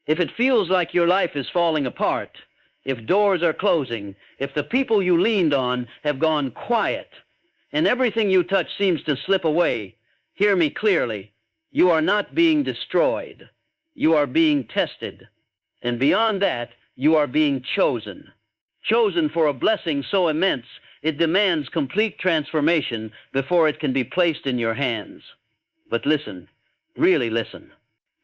If it feels like your life is falling apart, if doors are closing, if the people you leaned on have gone quiet, and everything you touch seems to slip away, hear me clearly. You are not being destroyed. You are being tested. And beyond that, you are being chosen. Chosen for a blessing so immense, it demands complete transformation before it can be placed in your hands. But listen, really listen.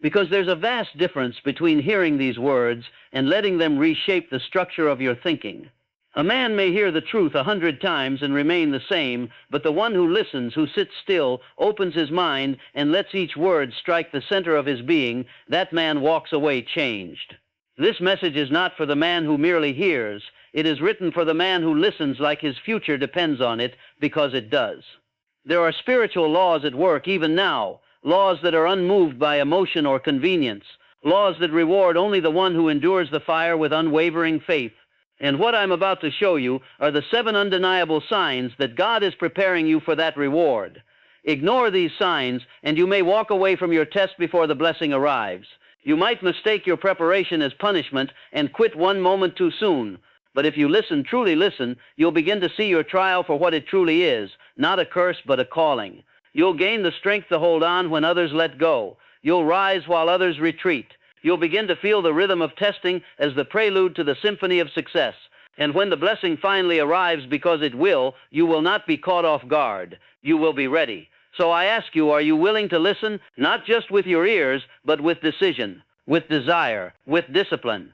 Because there's a vast difference between hearing these words and letting them reshape the structure of your thinking. A man may hear the truth 100 times and remain the same, but the one who listens, who sits still, opens his mind, and lets each word strike the center of his being, that man walks away changed. This message is not for the man who merely hears. It is written for the man who listens like his future depends on it, because it does. There are spiritual laws at work even now, laws that are unmoved by emotion or convenience, laws that reward only the one who endures the fire with unwavering faith. And what I'm about to show you are the 7 undeniable signs that God is preparing you for that reward. Ignore these signs, and you may walk away from your test before the blessing arrives. You might mistake your preparation as punishment and quit one moment too soon. But if you listen, truly listen, you'll begin to see your trial for what it truly is, not a curse, but a calling. You'll gain the strength to hold on when others let go. You'll rise while others retreat. You'll begin to feel the rhythm of testing as the prelude to the symphony of success. And when the blessing finally arrives, because it will, you will not be caught off guard. You will be ready. So I ask you, are you willing to listen, not just with your ears, but with decision, with desire, with discipline?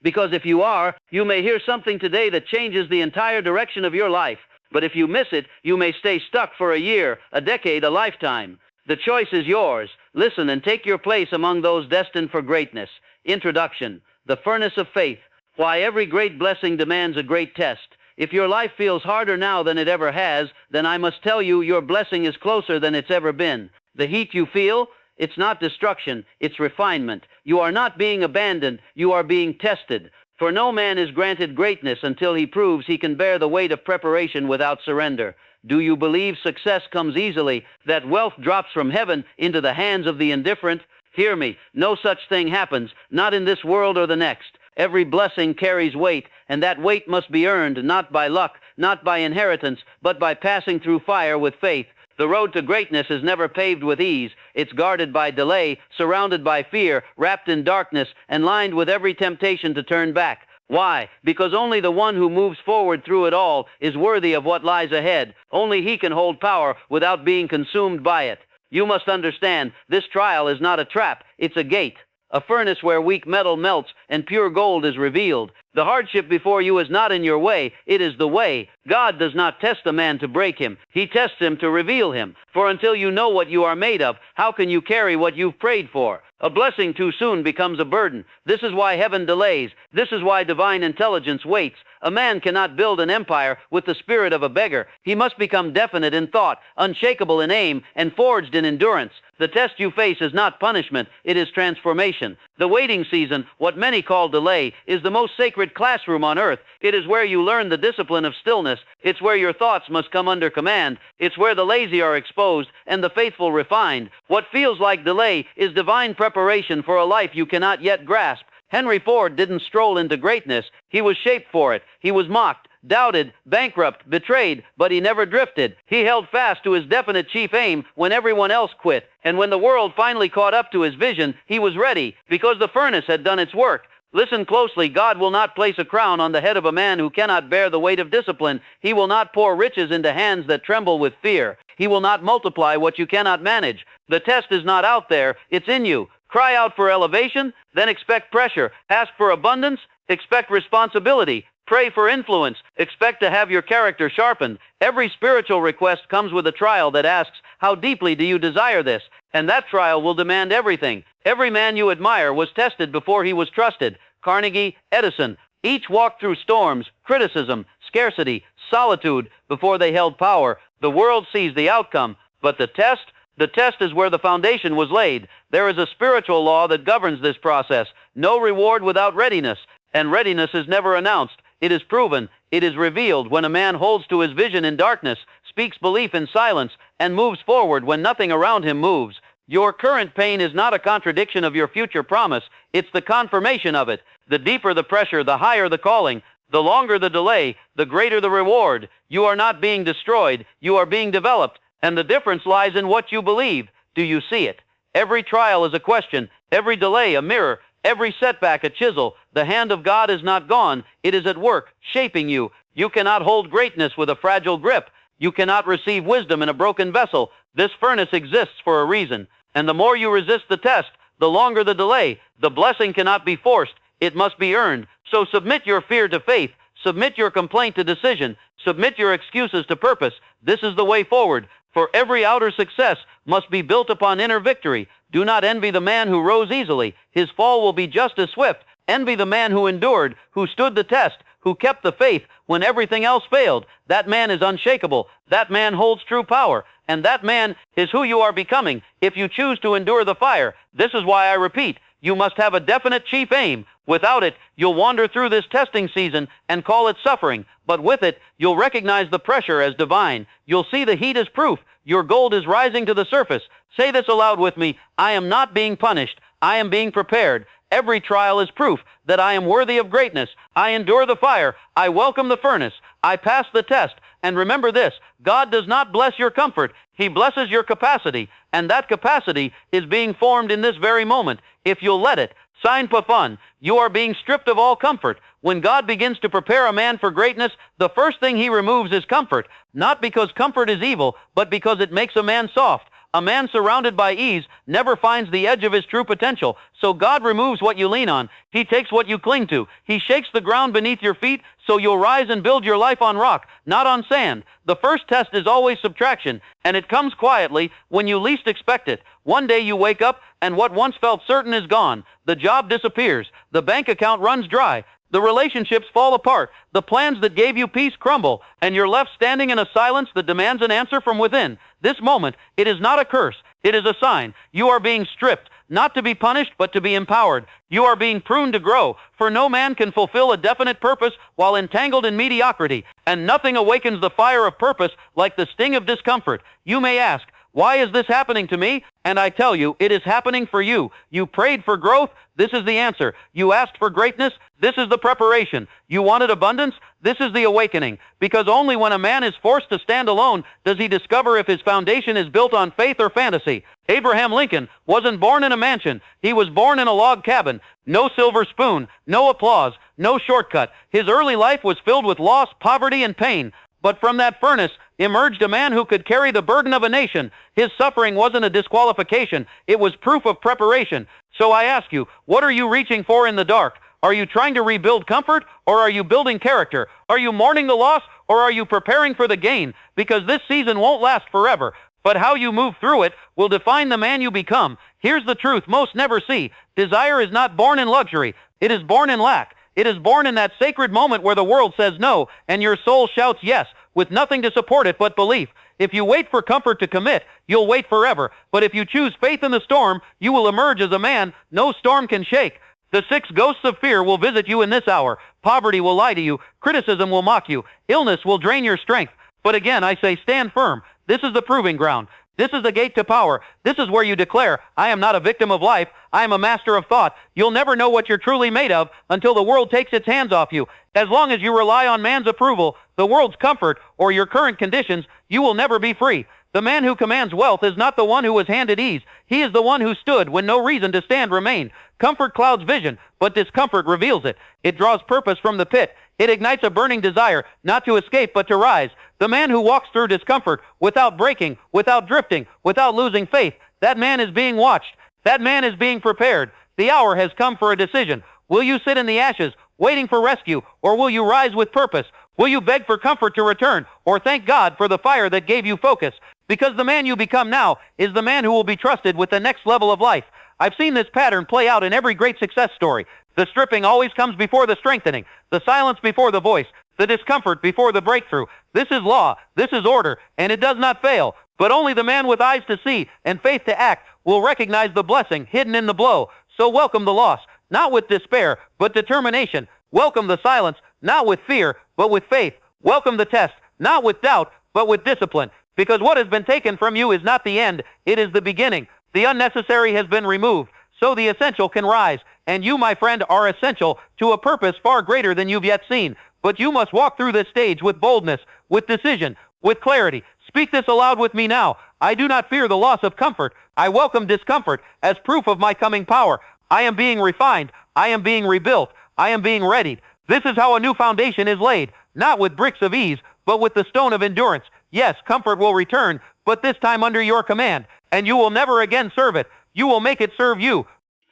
Because if you are, you may hear something today that changes the entire direction of your life. But if you miss it, you may stay stuck for a year, a decade, a lifetime. The choice is yours. Listen and take your place among those destined for greatness. Introduction, the furnace of faith. Why every great blessing demands a great test. If your life feels harder now than it ever has, then I must tell you your blessing is closer than it's ever been. The heat you feel, it's not destruction, it's refinement. You are not being abandoned, you are being tested. For no man is granted greatness until he proves he can bear the weight of preparation without surrender. Do you believe success comes easily, that wealth drops from heaven into the hands of the indifferent? Hear me, no such thing happens, not in this world or the next. Every blessing carries weight, and that weight must be earned, not by luck, not by inheritance, but by passing through fire with faith. The road to greatness is never paved with ease. It's guarded by delay, surrounded by fear, wrapped in darkness, and lined with every temptation to turn back. Why? Because only the one who moves forward through it all is worthy of what lies ahead. Only he can hold power without being consumed by it. You must understand, this trial is not a trap, it's a gate. A furnace where weak metal melts and pure gold is revealed. The hardship before you is not in your way, it is the way. God does not test a man to break him. He tests him to reveal him. For until you know what you are made of, how can you carry what you've prayed for? A blessing too soon becomes a burden. This is why heaven delays. This is why divine intelligence waits. A man cannot build an empire with the spirit of a beggar. He must become definite in thought, unshakable in aim, and forged in endurance. The test you face is not punishment, it is transformation. The waiting season, what many call delay, is the most sacred classroom on earth. It is where you learn the discipline of stillness. It's where your thoughts must come under command. It's where the lazy are exposed and the faithful refined. What feels like delay is divine preparation for a life you cannot yet grasp. Henry Ford didn't stroll into greatness. He was shaped for it. He was mocked, doubted, bankrupt, betrayed, but he never drifted. He held fast to his definite chief aim when everyone else quit. And when the world finally caught up to his vision, he was ready, because the furnace had done its work. Listen closely. God will not place a crown on the head of a man who cannot bear the weight of discipline. He will not pour riches into hands that tremble with fear. He will not multiply what you cannot manage. The test is not out there, it's in you. Cry out for elevation, then expect pressure. Ask for abundance, expect responsibility. Pray for influence, expect to have your character sharpened. Every spiritual request comes with a trial that asks, how deeply do you desire this? And that trial will demand everything. Every man you admire was tested before he was trusted. Carnegie, Edison, each walked through storms, criticism, scarcity, solitude before they held power. The world sees the outcome, but the test is where the foundation was laid. There is a spiritual law that governs this process. No reward without readiness, and readiness is never announced. It is proven, it is revealed when a man holds to his vision in darkness, speaks belief in silence, and moves forward when nothing around him moves. Your current pain is not a contradiction of your future promise. It's the confirmation of it. The deeper the pressure, the higher the calling. The longer the delay, the greater the reward. You are not being destroyed. You are being developed. And the difference lies in what you believe. Do you see it? Every trial is a question. Every delay a mirror. Every setback a chisel. The hand of God is not gone. It is at work, shaping you. You cannot hold greatness with a fragile grip. You cannot receive wisdom in a broken vessel. This furnace exists for a reason. And the more you resist the test, the longer the delay. The blessing cannot be forced. It must be earned. So submit your fear to faith. Submit your complaint to decision. Submit your excuses to purpose. This is the way forward. For every outer success must be built upon inner victory. Do not envy the man who rose easily. His fall will be just as swift. Envy the man who endured, who stood the test, who kept the faith when everything else failed. That man is unshakable. That man holds true power. And that man is who you are becoming if you choose to endure the fire. This is why I repeat, you must have a definite chief aim. Without it, you'll wander through this testing season and call it suffering. But with it, you'll recognize the pressure as divine. You'll see the heat as proof. Your gold is rising to the surface. Say this aloud with me. I am not being punished. I am being prepared. Every trial is proof that I am worthy of greatness. I endure the fire. I welcome the furnace. I pass the test. And remember this, God does not bless your comfort. He blesses your capacity. And that capacity is being formed in this very moment. If you'll let it, sign for fun. You are being stripped of all comfort. When God begins to prepare a man for greatness, the first thing he removes is comfort. Not because comfort is evil, but because it makes a man soft. A man surrounded by ease never finds the edge of his true potential. So God removes what you lean on. He takes what you cling to. He shakes the ground beneath your feet so you'll rise and build your life on rock, not on sand. The first test is always subtraction, and it comes quietly when you least expect it. One day you wake up and what once felt certain is gone. The job disappears. The bank account runs dry. The relationships fall apart. The plans that gave you peace crumble, and you're left standing in a silence that demands an answer from within. This moment, it is not a curse. It is a sign. You are being stripped, not to be punished, but to be empowered. You are being pruned to grow, for no man can fulfill a definite purpose while entangled in mediocrity, and nothing awakens the fire of purpose like the sting of discomfort. You may ask, why is this happening to me? And I tell you, it is happening for you. You prayed for growth. This is the answer. You asked for greatness. This is the preparation. You wanted abundance. This is the awakening. Because only when a man is forced to stand alone does he discover if his foundation is built on faith or fantasy. Abraham Lincoln wasn't born in a mansion. He was born in a log cabin. No silver spoon, no applause, no shortcut. His early life was filled with loss, poverty, and pain. But from that furnace emerged a man who could carry the burden of a nation. His suffering wasn't a disqualification. It was proof of preparation. So I ask you, what are you reaching for in the dark? Are you trying to rebuild comfort, or are you building character? Are you mourning the loss, or are you preparing for the gain? Because this season won't last forever, but how you move through it will define the man you become. Here's the truth most never see. Desire is not born in luxury. It is born in lack. It is born in that sacred moment where the world says no, and your soul shouts yes, with nothing to support it but belief. If you wait for comfort to commit, you'll wait forever. But if you choose faith in the storm, you will emerge as a man no storm can shake. The 6 ghosts of fear will visit you in this hour. Poverty will lie to you. Criticism will mock you. Illness will drain your strength. But again, I say stand firm. This is the proving ground. This is the gate to power. This is where you declare, I am not a victim of life. I am a master of thought. You'll never know what you're truly made of until the world takes its hands off you. As long as you rely on man's approval, the world's comfort, or your current conditions, you will never be free. The man who commands wealth is not the one who was handed ease. He is the one who stood when no reason to stand remained. Comfort clouds vision, but discomfort reveals it. It draws purpose from the pit. It ignites a burning desire, not to escape, but to rise. The man who walks through discomfort without breaking, without drifting, without losing faith, that man is being watched. That man is being prepared. The hour has come for a decision. Will you sit in the ashes, waiting for rescue, or will you rise with purpose? Will you beg for comfort to return, or thank God for the fire that gave you focus? Because the man you become now is the man who will be trusted with the next level of life. I've seen this pattern play out in every great success story. The stripping always comes before the strengthening, the silence before the voice, the discomfort before the breakthrough. This is law, this is order, and it does not fail. But only the man with eyes to see and faith to act will recognize the blessing hidden in the blow. So welcome the loss, not with despair, but determination. Welcome the silence, not with fear, but with faith. Welcome the test, not with doubt, but with discipline. Because what has been taken from you is not the end, it is the beginning. The unnecessary has been removed, so the essential can rise. And you, my friend, are essential to a purpose far greater than you've yet seen. But you must walk through this stage with boldness, with decision, with clarity. Speak this aloud with me now. I do not fear the loss of comfort. I welcome discomfort as proof of my coming power. I am being refined. I am being rebuilt. I am being readied. This is how a new foundation is laid, not with bricks of ease, but with the stone of endurance. Yes, comfort will return, but this time under your command, and you will never again serve it. You will make it serve you.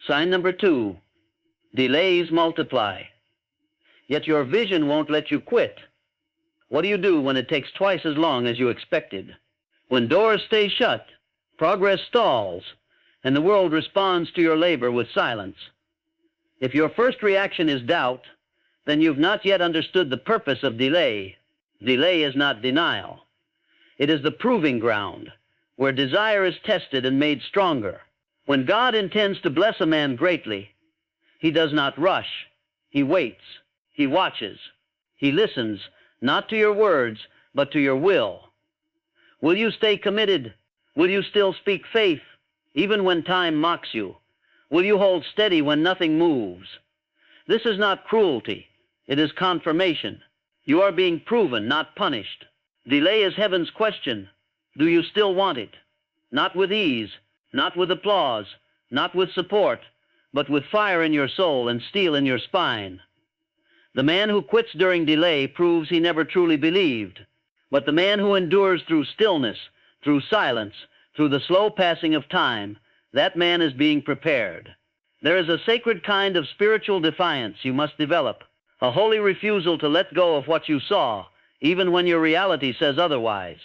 Sign number 2. Delays multiply. Yet your vision won't let you quit. What do you do when it takes twice as long as you expected? When doors stay shut, progress stalls, and the world responds to your labor with silence. If your first reaction is doubt, then you've not yet understood the purpose of delay. Delay is not denial. It is the proving ground, where desire is tested and made stronger. When God intends to bless a man greatly, he does not rush. He waits. He watches. He listens, not to your words, but to your will. Will you stay committed? Will you still speak faith, even when time mocks you? Will you hold steady when nothing moves? This is not cruelty. It is confirmation. You are being proven, not punished. Delay is heaven's question. Do you still want it? Not with ease, not with applause, not with support, but with fire in your soul and steel in your spine. The man who quits during delay proves he never truly believed. But the man who endures through stillness, through silence, through the slow passing of time, that man is being prepared. There is a sacred kind of spiritual defiance you must develop, a holy refusal to let go of what you saw, even when your reality says otherwise.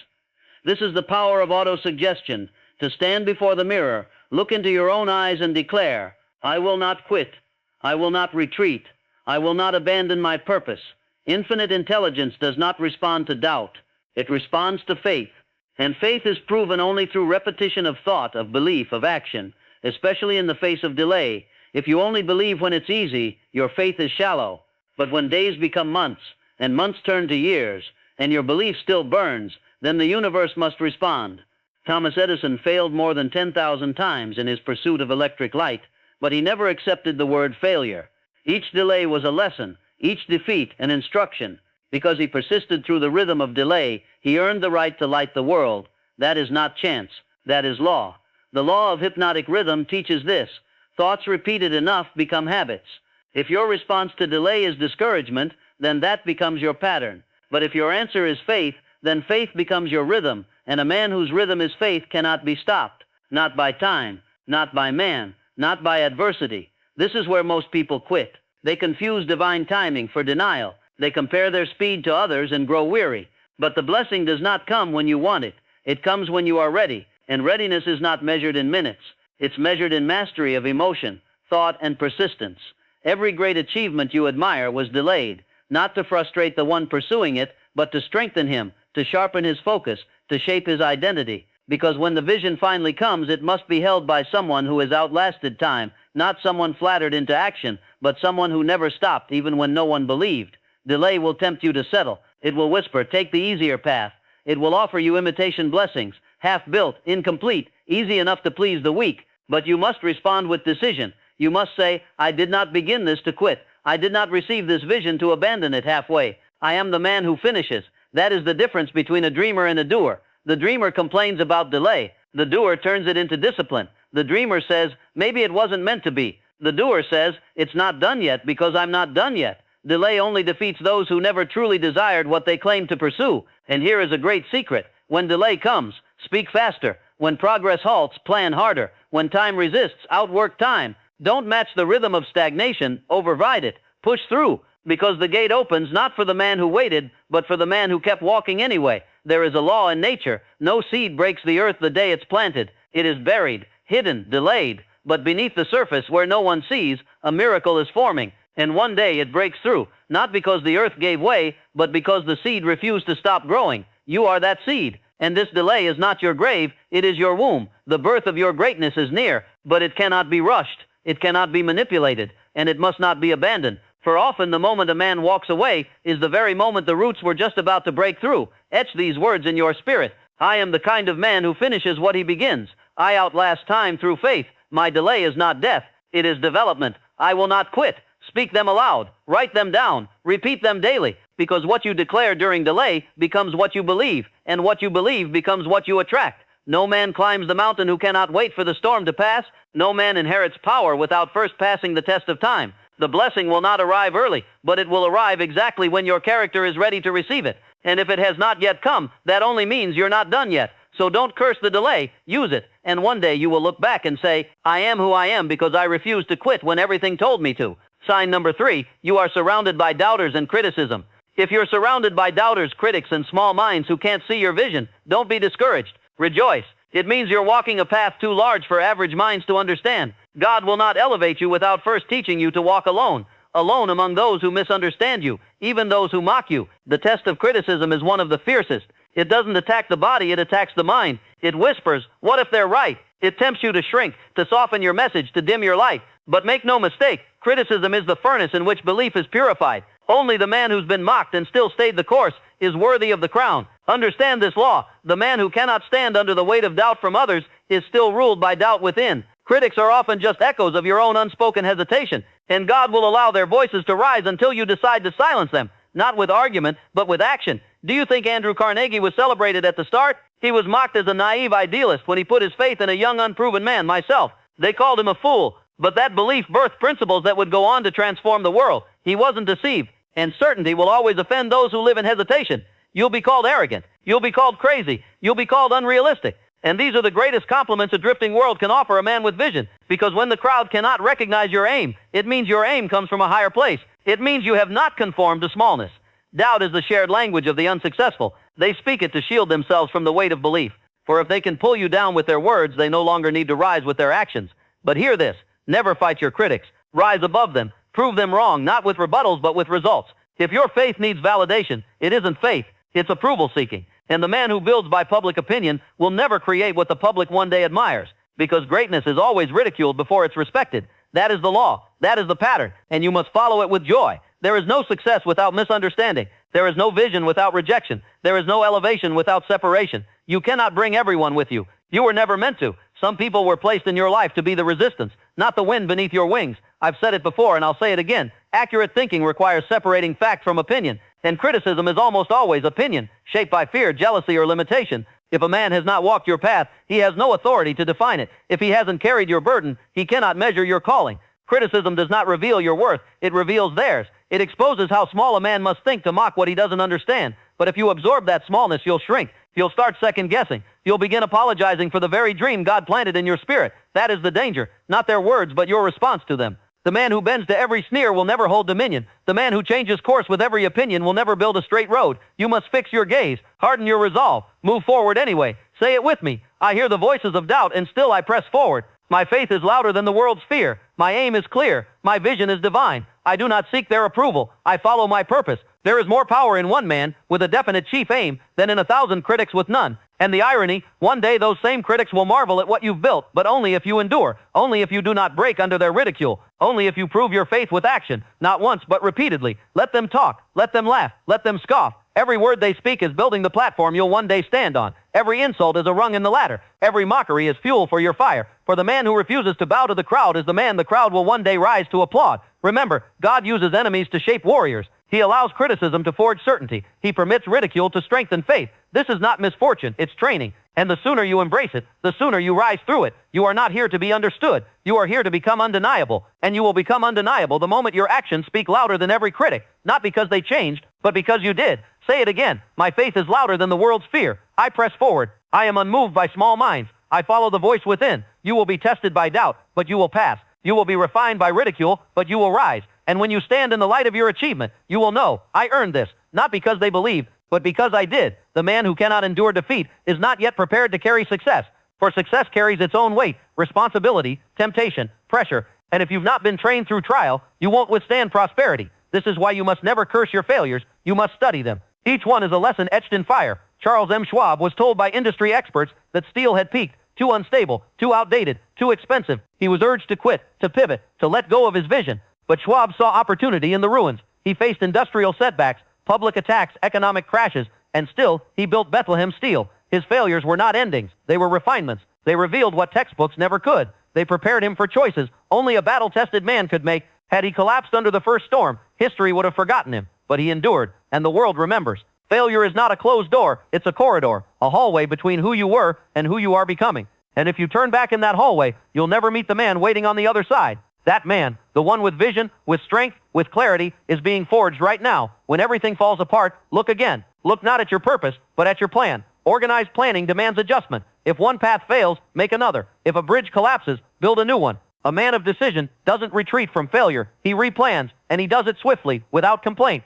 This is the power of autosuggestion, to stand before the mirror, look into your own eyes and declare, I will not quit. I will not retreat. I will not abandon my purpose. Infinite intelligence does not respond to doubt. It responds to faith. And faith is proven only through repetition of thought, of belief, of action, especially in the face of delay. If you only believe when it's easy, your faith is shallow. But when days become months, and months turn to years, and your belief still burns, then the universe must respond. Thomas Edison failed more than 10,000 times in his pursuit of electric light, but he never accepted the word failure. Each delay was a lesson, each defeat an instruction. Because he persisted through the rhythm of delay, he earned the right to light the world. That is not chance. That is law. The law of hypnotic rhythm teaches this. Thoughts repeated enough become habits. If your response to delay is discouragement, then that becomes your pattern. But if your answer is faith, then faith becomes your rhythm, and a man whose rhythm is faith cannot be stopped. Not by time, not by man, not by adversity. This is where most people quit. They confuse divine timing for denial. They compare their speed to others and grow weary. But the blessing does not come when you want it. It comes when you are ready, and readiness is not measured in minutes. It's measured in mastery of emotion, thought, and persistence. Every great achievement you admire was delayed, not to frustrate the one pursuing it, but to strengthen him, to sharpen his focus, to shape his identity. Because when the vision finally comes, it must be held by someone who has outlasted time, not someone flattered into action, but someone who never stopped even when no one believed. Delay will tempt you to settle. It will whisper, take the easier path. It will offer you imitation blessings, half-built, incomplete, easy enough to please the weak. But you must respond with decision. You must say, I did not begin this to quit. I did not receive this vision to abandon it halfway. I am the man who finishes. That is the difference between a dreamer and a doer. The dreamer complains about delay. The doer turns it into discipline. The dreamer says, maybe it wasn't meant to be. The doer says, it's not done yet because I'm not done yet. Delay only defeats those who never truly desired what they claim to pursue. And here is a great secret. When delay comes, speak faster. When progress halts, plan harder. When time resists, outwork time. Don't match the rhythm of stagnation, override it. Push through, because the gate opens not for the man who waited, but for the man who kept walking anyway. There is a law in nature. No seed breaks the earth the day it's planted. It is buried, hidden, delayed. But beneath the surface, where no one sees, a miracle is forming. And one day it breaks through, not because the earth gave way, but because the seed refused to stop growing. You are that seed. And this delay is not your grave, it is your womb. The birth of your greatness is near, but it cannot be rushed. It cannot be manipulated, and it must not be abandoned. For often the moment a man walks away is the very moment the roots were just about to break through. Etch these words in your spirit. I am the kind of man who finishes what he begins. I outlast time through faith. My delay is not death. It is development. I will not quit. Speak them aloud. Write them down. Repeat them daily. Because what you declare during delay becomes what you believe, and what you believe becomes what you attract. No man climbs the mountain who cannot wait for the storm to pass. No man inherits power without first passing the test of time. The blessing will not arrive early, but it will arrive exactly when your character is ready to receive it. And if it has not yet come, that only means you're not done yet. So don't curse the delay, use it, and one day you will look back and say, I am who I am because I refused to quit when everything told me to. Sign number 3, you are surrounded by doubters and criticism. If you're surrounded by doubters, critics, and small minds who can't see your vision, don't be discouraged. Rejoice. It means you're walking a path too large for average minds to understand. God will not elevate you without first teaching you to walk alone. Alone among those who misunderstand you, even those who mock you. The test of criticism is one of the fiercest. It doesn't attack the body, it attacks the mind. It whispers, what if they're right? It tempts you to shrink, to soften your message, to dim your light. But make no mistake, criticism is the furnace in which belief is purified. Only the man who's been mocked and still stayed the course is worthy of the crown. Understand this law. The man who cannot stand under the weight of doubt from others is still ruled by doubt within. Critics are often just echoes of your own unspoken hesitation, and God will allow their voices to rise until you decide to silence them, not with argument, but with action. Do you think Andrew Carnegie was celebrated at the start? He was mocked as a naive idealist when he put his faith in a young, unproven man, myself. They called him a fool, but that belief birthed principles that would go on to transform the world. He wasn't deceived, and certainty will always offend those who live in hesitation. You'll be called arrogant. You'll be called crazy. You'll be called unrealistic. And these are the greatest compliments a drifting world can offer a man with vision, because when the crowd cannot recognize your aim, it means your aim comes from a higher place. It means you have not conformed to smallness. Doubt is the shared language of the unsuccessful. They speak it to shield themselves from the weight of belief. For if they can pull you down with their words, they no longer need to rise with their actions. But hear this, never fight your critics. Rise above them. Prove them wrong, not with rebuttals, but with results. If your faith needs validation, it isn't faith, it's approval seeking. And the man who builds by public opinion will never create what the public one day admires, because greatness is always ridiculed before it's respected. That is the law. That is the pattern, and you must follow it with joy. There is no success without misunderstanding. There is no vision without rejection. There is no elevation without separation. You cannot bring everyone with you. You were never meant to. Some people were placed in your life to be the resistance, not the wind beneath your wings. I've said it before, and I'll say it again. Accurate thinking requires separating fact from opinion, and criticism is almost always opinion, shaped by fear, jealousy, or limitation. If a man has not walked your path, he has no authority to define it. If he hasn't carried your burden, he cannot measure your calling. Criticism does not reveal your worth, it reveals theirs. It exposes how small a man must think to mock what he doesn't understand. But if you absorb that smallness, you'll shrink. You'll start second-guessing. You'll begin apologizing for the very dream God planted in your spirit. That is the danger. Not their words, but your response to them. The man who bends to every sneer will never hold dominion. The man who changes course with every opinion will never build a straight road. You must fix your gaze, harden your resolve, move forward anyway. Say it with me. I hear the voices of doubt, and still I press forward. My faith is louder than the world's fear. My aim is clear. My vision is divine. I do not seek their approval. I follow my purpose. There is more power in one man with a definite chief aim than in 1,000 critics with none. And the irony, one day those same critics will marvel at what you've built, but only if you endure, only if you do not break under their ridicule, only if you prove your faith with action, not once but repeatedly. Let them talk, let them laugh, let them scoff. Every word they speak is building the platform you'll one day stand on. Every insult is a rung in the ladder. Every mockery is fuel for your fire. For the man who refuses to bow to the crowd is the man the crowd will one day rise to applaud. Remember, God uses enemies to shape warriors. He allows criticism to forge certainty. He permits ridicule to strengthen faith. This is not misfortune, it's training. And the sooner you embrace it, the sooner you rise through it. You are not here to be understood. You are here to become undeniable. And you will become undeniable the moment your actions speak louder than every critic. Not because they changed, but because you did. Say it again. My faith is louder than the world's fear. I press forward. I am unmoved by small minds. I follow the voice within. You will be tested by doubt, but you will pass. You will be refined by ridicule, but you will rise. And when you stand in the light of your achievement, you will know, I earned this, not because they believe, but because I did. The man who cannot endure defeat is not yet prepared to carry success, for success carries its own weight, responsibility, temptation, pressure, and if you've not been trained through trial, you won't withstand prosperity. This is why you must never curse your failures, you must study them. Each one is a lesson etched in fire. Charles M. Schwab was told by industry experts that steel had peaked, too unstable, too outdated, too expensive. He was urged to quit, to pivot, to let go of his vision. But Schwab saw opportunity in the ruins. He faced industrial setbacks, public attacks, economic crashes, and still he built Bethlehem Steel. His failures were not endings, they were refinements. They revealed what textbooks never could. They prepared him for choices only a battle-tested man could make. Had he collapsed under the first storm, history would have forgotten him. But he endured, and the world remembers. Failure is not a closed door, it's a corridor, a hallway between who you were and who you are becoming. And if you turn back in that hallway, you'll never meet the man waiting on the other side. That man, the one with vision, with strength, with clarity, is being forged right now. When everything falls apart, look again. Look not at your purpose, but at your plan. Organized planning demands adjustment. If one path fails, make another. If a bridge collapses, build a new one. A man of decision doesn't retreat from failure. He replans, and he does it swiftly, without complaint.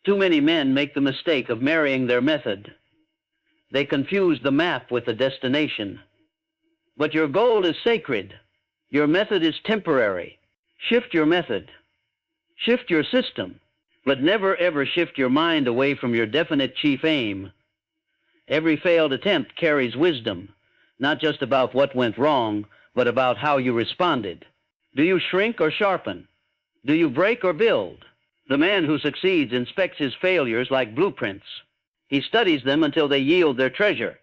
Too many men make the mistake of marrying their method. They confuse the map with the destination. But your goal is sacred. Your method is temporary. Shift your method. Shift your system. But never ever shift your mind away from your definite chief aim. Every failed attempt carries wisdom, not just about what went wrong, but about how you responded. Do you shrink or sharpen? Do you break or build? The man who succeeds inspects his failures like blueprints. He studies them until they yield their treasure.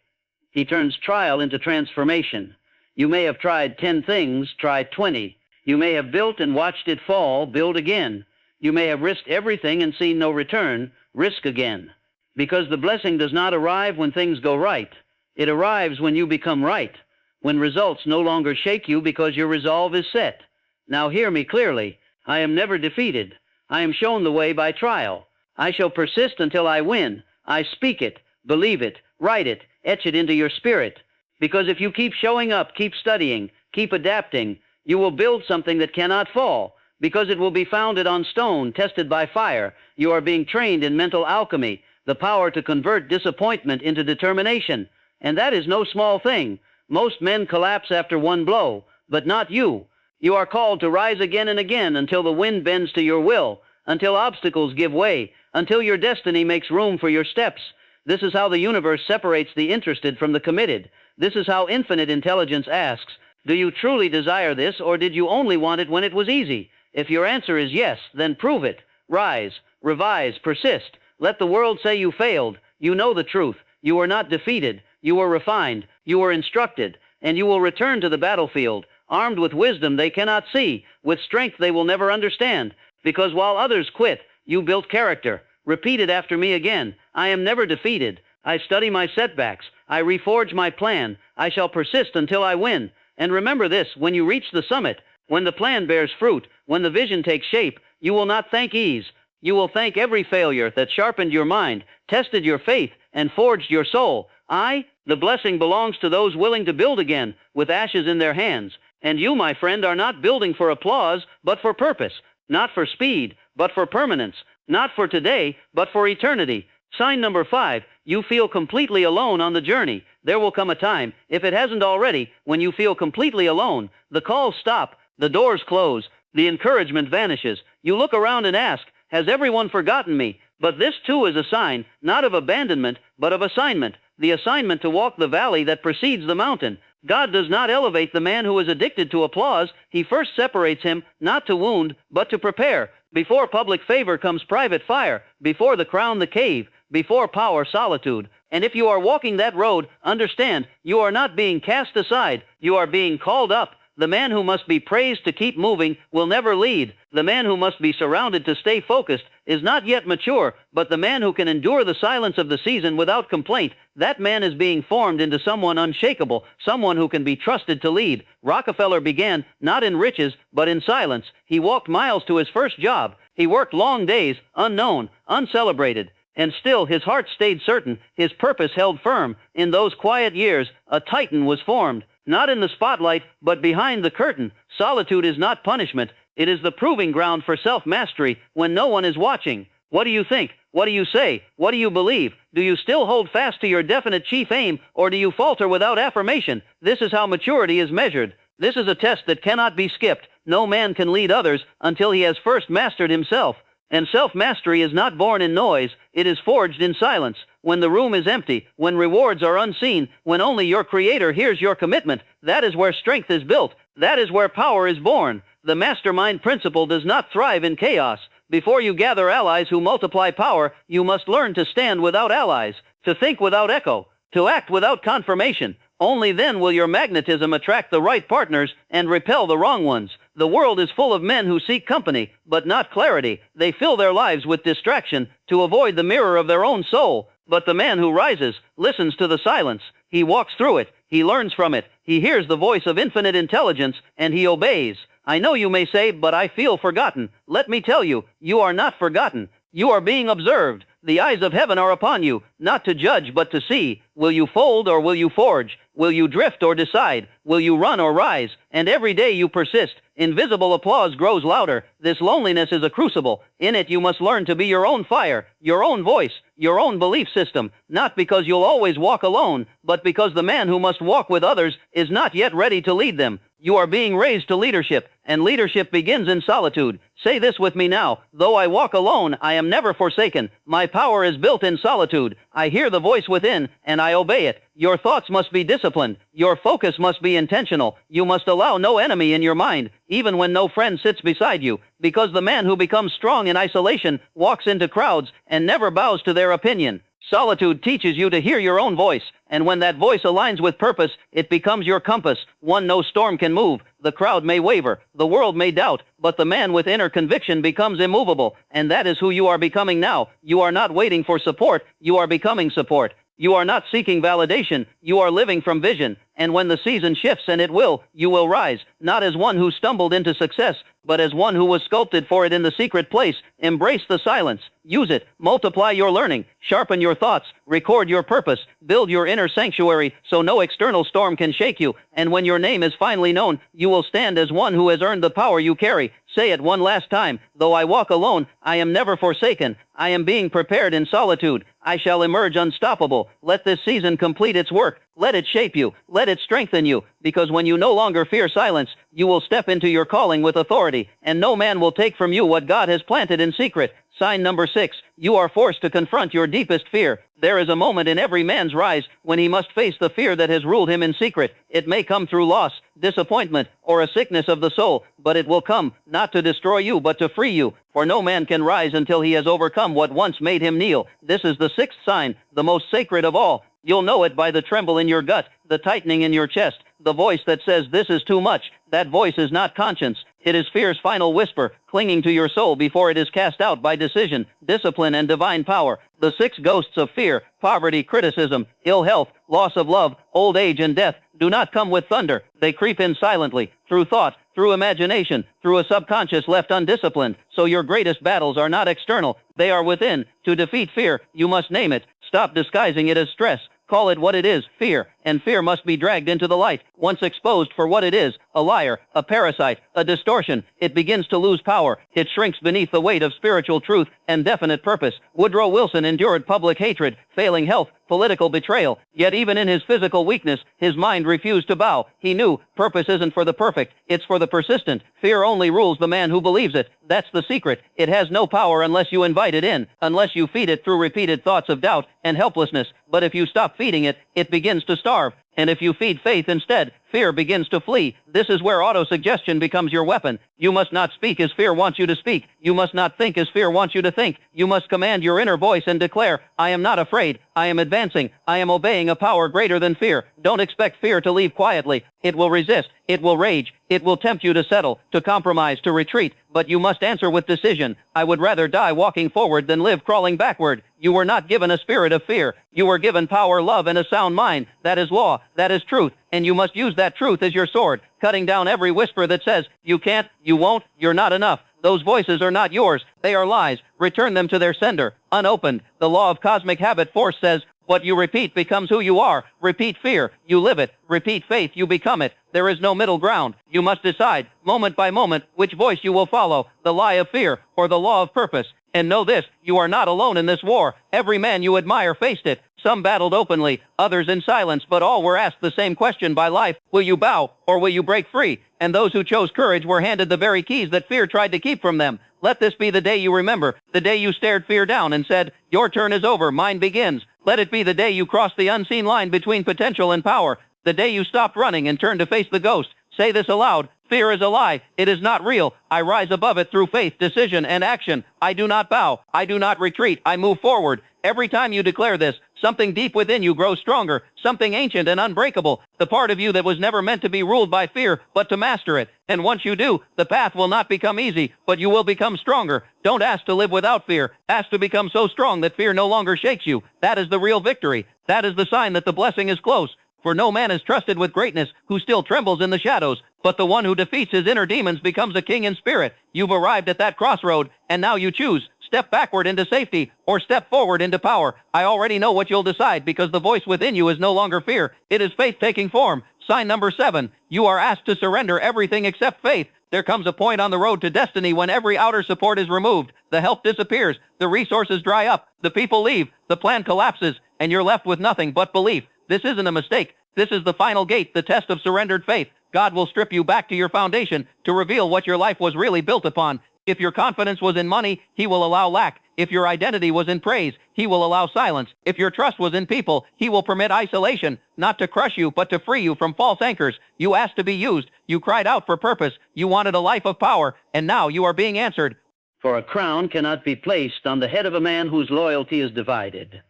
He turns trial into transformation. You may have tried 10 things, try 20. You may have built and watched it fall, build again. You may have risked everything and seen no return, risk again. Because the blessing does not arrive when things go right. It arrives when you become right, when results no longer shake you because your resolve is set. Now hear me clearly. I am never defeated. I am shown the way by trial. I shall persist until I win. I speak it, believe it, write it, etch it into your spirit. Because if you keep showing up, keep studying, keep adapting, you will build something that cannot fall. Because it will be founded on stone, tested by fire. You are being trained in mental alchemy, the power to convert disappointment into determination. And that is no small thing. Most men collapse after one blow, but not you. You are called to rise again and again until the wind bends to your will, until obstacles give way, until your destiny makes room for your steps. This is how the universe separates the interested from the committed. This is how infinite intelligence asks, do you truly desire this, or did you only want it when it was easy? If your answer is yes, then prove it. Rise, revise, persist. Let the world say you failed. You know the truth. You were not defeated. You were refined. You were instructed. And you will return to the battlefield, armed with wisdom they cannot see, with strength they will never understand. Because while others quit, you built character. Repeat it after me again. I am never defeated. I study my setbacks. I reforge my plan. I shall persist until I win. And remember this, when you reach the summit, when the plan bears fruit, when the vision takes shape, you will not thank ease. You will thank every failure that sharpened your mind, tested your faith, and forged your soul. The blessing belongs to those willing to build again, with ashes in their hands. And you, my friend, are not building for applause, but for purpose. Not for speed, but for permanence. Not for today, but for eternity. Sign number 5, you feel completely alone on the journey. There will come a time, if it hasn't already, when you feel completely alone. The calls stop, the doors close, the encouragement vanishes. You look around and ask, has everyone forgotten me? But this too is a sign, not of abandonment, but of assignment. The assignment to walk the valley that precedes the mountain. God does not elevate the man who is addicted to applause. He first separates him, not to wound, but to prepare. Before public favor comes private fire. Before the crown, the cave. Before power, solitude. And if you are walking that road, understand, you are not being cast aside. You are being called up. The man who must be praised to keep moving will never lead. The man who must be surrounded to stay focused is not yet mature, but the man who can endure the silence of the season without complaint, that man is being formed into someone unshakable, someone who can be trusted to lead. Rockefeller began not in riches, but in silence. He walked miles to his first job. He worked long days, unknown, uncelebrated. And still his heart stayed certain, his purpose held firm. In those quiet years, a titan was formed. Not in the spotlight, but behind the curtain. Solitude is not punishment. It is the proving ground for self-mastery when no one is watching. What do you think? What do you say? What do you believe? Do you still hold fast to your definite chief aim, or do you falter without affirmation? This is how maturity is measured. This is a test that cannot be skipped. No man can lead others until he has first mastered himself. And self-mastery is not born in noise. It is forged in silence. When the room is empty, when rewards are unseen, when only your Creator hears your commitment, that is where strength is built. That is where power is born. The mastermind principle does not thrive in chaos. Before you gather allies who multiply power, you must learn to stand without allies, to think without echo, to act without confirmation. Only then will your magnetism attract the right partners and repel the wrong ones. The world is full of men who seek company, but not clarity. They fill their lives with distraction to avoid the mirror of their own soul. But the man who rises listens to the silence. He walks through it. He learns from it. He hears the voice of infinite intelligence, and he obeys. I know you may say, but I feel forgotten. Let me tell you, you are not forgotten. You are being observed. The eyes of heaven are upon you, not to judge, but to see. Will you fold or will you forge? Will you drift or decide? Will you run or rise? And every day you persist. Invisible applause grows louder. This loneliness is a crucible. In it you must learn to be your own fire, your own voice, your own belief system, not because you'll always walk alone, but because the man who must walk with others is not yet ready to lead them. You are being raised to leadership, and leadership begins in solitude. Say this with me now. Though I walk alone, I am never forsaken. My power is built in solitude. I hear the voice within, and I obey it. Your thoughts must be disciplined. Your focus must be intentional. You must allow no enemy in your mind, even when no friend sits beside you, because the man who becomes strong in isolation walks into crowds and never bows to their opinion. Solitude teaches you to hear your own voice, and when that voice aligns with purpose, it becomes your compass, one no storm can move. The crowd may waver, the world may doubt, but the man with inner conviction becomes immovable, and that is who you are becoming now. You are not waiting for support, you are becoming support. You are not seeking validation, you are living from vision. And when the season shifts, and it will, you will rise, not as one who stumbled into success, but as one who was sculpted for it in the secret place. Embrace the silence. Use it. Multiply your learning. Sharpen your thoughts. Record your purpose. Build your inner sanctuary so no external storm can shake you. And when your name is finally known, you will stand as one who has earned the power you carry. Say it one last time. Though I walk alone, I am never forsaken. I am being prepared in solitude. I shall emerge unstoppable. Let this season complete its work. Let it shape you. Let it strengthen you. Because when you no longer fear silence, you will step into your calling with authority, and no man will take from you what God has planted in secret. Sign number 6. You are forced to confront your deepest fear. There is a moment in every man's rise when he must face the fear that has ruled him in secret. It may come through loss, disappointment, or a sickness of the soul, but it will come, not to destroy you, but to free you. For no man can rise until he has overcome what once made him kneel. This is the 6th sign, the most sacred of all. You'll know it by the tremble in your gut, the tightening in your chest, the voice that says this is too much. That voice is not conscience. It is fear's final whisper, clinging to your soul before it is cast out by decision, discipline, and divine power. The 6 ghosts of fear, poverty, criticism, ill health, loss of love, old age, and death, do not come with thunder. They creep in silently, through thought, through imagination, through a subconscious left undisciplined. So your greatest battles are not external, they are within. To defeat fear, you must name it. Stop disguising it as stress. Call it what it is, fear, and fear must be dragged into the light. Once exposed for what it is, a liar, a parasite, a distortion, it begins to lose power. It shrinks beneath the weight of spiritual truth and definite purpose. Woodrow Wilson endured public hatred, failing health, political betrayal, yet even in his physical weakness, his mind refused to bow. He knew purpose isn't for the perfect, it's for the persistent. Fear only rules the man who believes it. That's the secret. It has no power unless you invite it in, unless you feed it through repeated thoughts of doubt and helplessness. But if you stop feeding it, it begins to starve. And if you feed faith instead, fear begins to flee. This is where autosuggestion becomes your weapon. You must not speak as fear wants you to speak. You must not think as fear wants you to think. You must command your inner voice and declare, I am not afraid. I am advancing. I am obeying a power greater than fear. Don't expect fear to leave quietly. It will resist. It will rage. It will tempt you to settle, to compromise, to retreat. But you must answer with decision. I would rather die walking forward than live crawling backward. You were not given a spirit of fear. You were given power, love, and a sound mind. That is law. That is truth. And you must use that truth as your sword, cutting down every whisper that says, you can't, you won't, you're not enough. Those voices are not yours. They are lies. Return them to their sender, unopened. The law of cosmic habit force says, what you repeat becomes who you are. Repeat fear, you live it. Repeat faith, you become it. There is no middle ground. You must decide, moment by moment, which voice you will follow, the lie of fear or the law of purpose. And know this, you are not alone in this war. Every man you admire faced it. Some battled openly, others in silence, but all were asked the same question by life. Will you bow or will you break free? And those who chose courage were handed the very keys that fear tried to keep from them. Let this be the day you remember, the day you stared fear down and said, your turn is over, mine begins. Let it be the day you crossed the unseen line between potential and power, the day you stopped running and turned to face the ghost. Say this aloud, fear is a lie, it is not real. I rise above it through faith, decision, and action. I do not bow, I do not retreat, I move forward. Every time you declare this, something deep within you grows stronger, something ancient and unbreakable. the part of you that was never meant to be ruled by fear, but to master it. And once you do, the path will not become easy, but you will become stronger. Don't ask to live without fear. Ask to become so strong that fear no longer shakes you. That is the real victory. That is the sign that the blessing is close. For no man is trusted with greatness who still trembles in the shadows, but the one who defeats his inner demons becomes a king in spirit. You've arrived at that crossroad, and now you choose. Step backward into safety, or step forward into power. I already know what you'll decide, because the voice within you is no longer fear. It is faith taking form. Sign number 7. You are asked to surrender everything except faith. There comes a point on the road to destiny when every outer support is removed. The help disappears. The resources dry up. The people leave. The plan collapses, and you're left with nothing but belief. This isn't a mistake. This is the final gate, the test of surrendered faith. God will strip you back to your foundation to reveal what your life was really built upon. If your confidence was in money, He will allow lack. If your identity was in praise, He will allow silence. If your trust was in people, He will permit isolation, not to crush you, but to free you from false anchors. You asked to be used. You cried out for purpose. You wanted a life of power, and now you are being answered. For a crown cannot be placed on the head of a man whose loyalty is divided.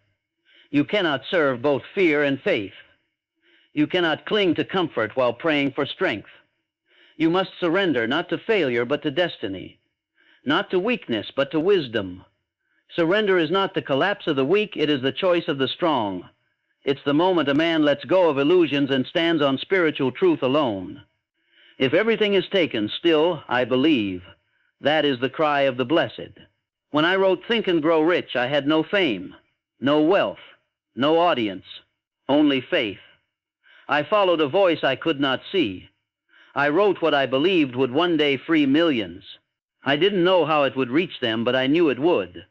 You cannot serve both fear and faith. You cannot cling to comfort while praying for strength. You must surrender not to failure but to destiny, not to weakness but to wisdom. Surrender is not the collapse of the weak, it is the choice of the strong. It's the moment a man lets go of illusions and stands on spiritual truth alone. If everything is taken, still I believe. That is the cry of the blessed. When I wrote Think and Grow Rich, I had no fame, no wealth, no audience, only faith. I followed a voice I could not see. I wrote what I believed would one day free millions. I didn't know how it would reach them, but I knew it would.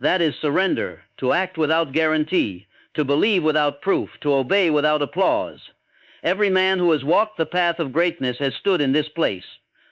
That is surrender, to act without guarantee, to believe without proof, to obey without applause. Every man who has walked the path of greatness has stood in this place,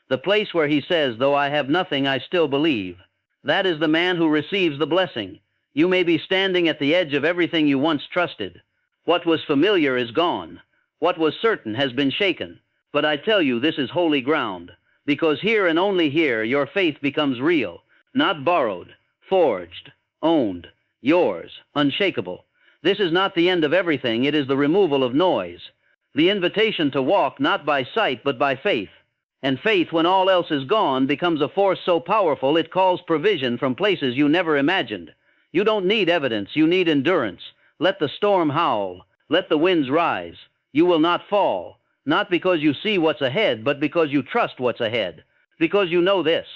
the place where he says, though I have nothing, I still believe. That is the man who receives the blessing. You may be standing at the edge of everything you once trusted. What was familiar is gone. What was certain has been shaken. But I tell you, this is holy ground, because here and only here your faith becomes real, not borrowed, forged, owned, yours, unshakable. This is not the end of everything, it is the removal of noise, the invitation to walk not by sight but by faith. And faith, when all else is gone, becomes a force so powerful it calls provision from places you never imagined. You don't need evidence, you need endurance. Let the storm howl, let the winds rise. You will not fall, not because you see what's ahead, but because you trust what's ahead. Because you know this: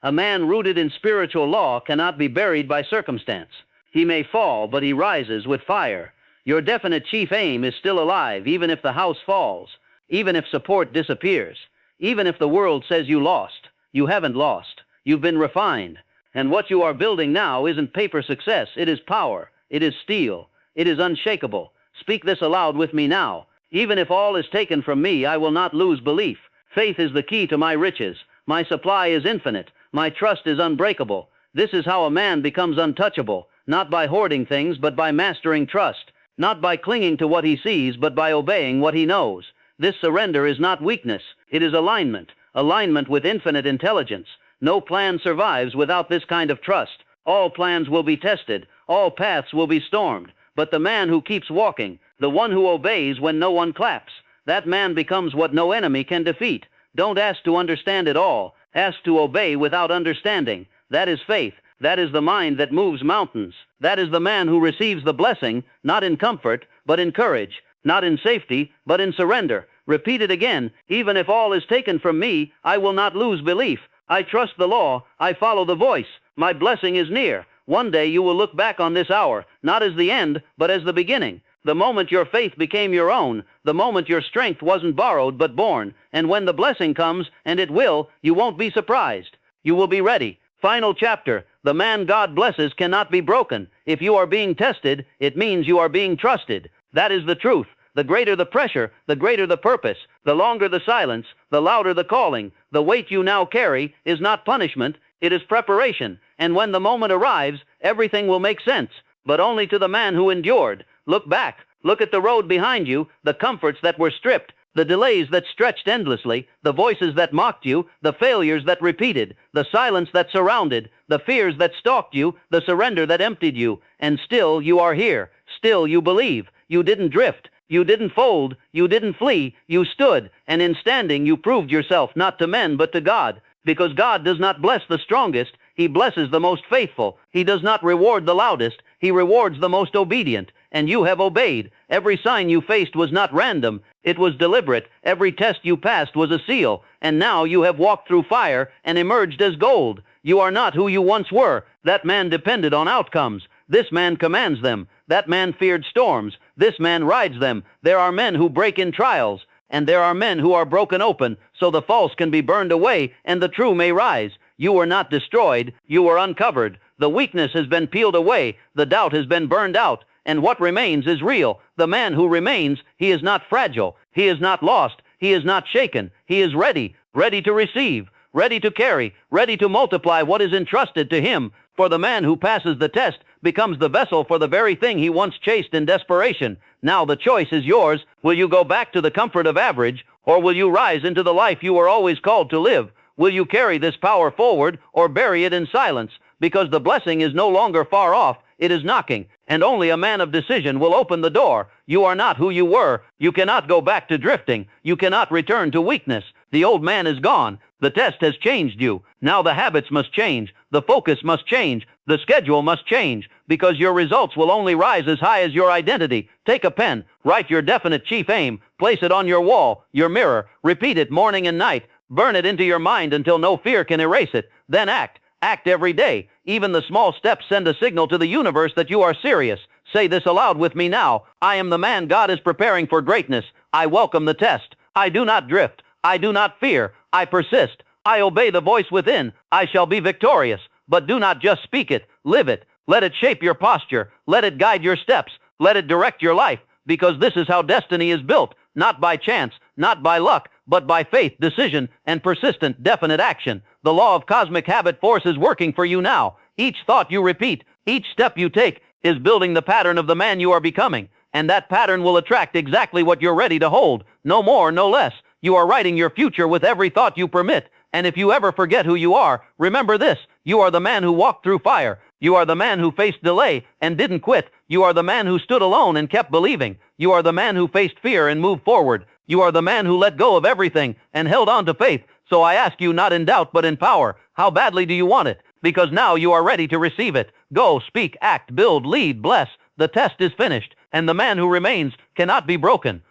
a man rooted in spiritual law cannot be buried by circumstance. He may fall, but he rises with fire. Your definite chief aim is still alive, even if the house falls, even if support disappears, even if the world says you lost. You haven't lost. You've been refined. And what you are building now isn't paper success. It is power. It is steel. It is unshakable. Speak this aloud with me now. Even if all is taken from me, I will not lose belief. Faith is the key to my riches. My supply is infinite. My trust is unbreakable. This is how a man becomes untouchable, not by hoarding things, but by mastering trust, not by clinging to what he sees, but by obeying what he knows. This surrender is not weakness. It is alignment, alignment with infinite intelligence. No plan survives without this kind of trust. All plans will be tested. All paths will be stormed. But the man who keeps walking, the one who obeys when no one claps, that man becomes what no enemy can defeat. Don't ask to understand it all. Ask to obey without understanding. That is faith. That is the mind that moves mountains. That is the man who receives the blessing, not in comfort, but in courage, not in safety, but in surrender. Repeat it again. Even if all is taken from me, I will not lose belief. I trust the law. I follow the voice. My blessing is near. One day you will look back on this hour, not as the end, but as the beginning. The moment your faith became your own, the moment your strength wasn't borrowed but born. And when the blessing comes, and it will, you won't be surprised. You will be ready. Final chapter. The man God blesses cannot be broken. If you are being tested, it means you are being trusted. That is the truth. The greater the pressure, the greater the purpose. The longer the silence, the louder the calling. The weight you now carry is not punishment, it is preparation. And when the moment arrives, everything will make sense, but only to the man who endured. Look back. Look at the road behind you, the comforts that were stripped, the delays that stretched endlessly, the voices that mocked you, the failures that repeated, the silence that surrounded, the fears that stalked you, the surrender that emptied you. And still you are here. Still you believe. You didn't drift. You didn't fold, you didn't flee, you stood, and in standing you proved yourself not to men but to God. Because God does not bless the strongest, He blesses the most faithful. He does not reward the loudest, He rewards the most obedient. And you have obeyed. Every sign you faced was not random, it was deliberate. Every test you passed was a seal. And now you have walked through fire and emerged as gold. You are not who you once were. That man depended on outcomes. This man commands them. That man feared storms. This man rides them. There are men who break in trials, and there are men who are broken open, so the false can be burned away and the true may rise. You were not destroyed. You were uncovered. The weakness has been peeled away. The doubt has been burned out. And what remains is real. The man who remains, he is not fragile. He is not lost. He is not shaken. He is ready, ready to receive, ready to carry, ready to multiply what is entrusted to him. For the man who passes the test becomes the vessel for the very thing he once chased in desperation. Now the choice is yours. Will you go back to the comfort of average, or will you rise into the life you were always called to live? Will you carry this power forward, or bury it in silence? Because the blessing is no longer far off. It is knocking, and only a man of decision will open the door. You are not who you were. You cannot go back to drifting. You cannot return to weakness. The old man is gone. The test has changed you. Now the habits must change. The focus must change. The schedule must change, because your results will only rise as high as your identity. Take a pen. Write your definite chief aim. Place it on your wall, your mirror. Repeat it morning and night. Burn it into your mind until no fear can erase it. Then act. Act every day. Even the small steps send a signal to the universe that you are serious. Say this aloud with me now. I am the man God is preparing for greatness. I welcome the test. I do not drift. I do not fear. I persist. I obey the voice within. I shall be victorious. But do not just speak it. Live it. Let it shape your posture. Let it guide your steps. Let it direct your life. Because this is how destiny is built. Not by chance, not by luck, but by faith, decision, and persistent, definite action. The law of cosmic habit force is working for you now. Each thought you repeat, each step you take, is building the pattern of the man you are becoming. And that pattern will attract exactly what you're ready to hold. No more, no less. You are writing your future with every thought you permit. And if you ever forget who you are, remember this. You are the man who walked through fire. You are the man who faced delay and didn't quit. You are the man who stood alone and kept believing. You are the man who faced fear and moved forward. You are the man who let go of everything and held on to faith. So I ask you, not in doubt but in power, how badly do you want it? Because now you are ready to receive it. Go, speak, act, build, lead, bless. The test is finished, and the man who remains cannot be broken.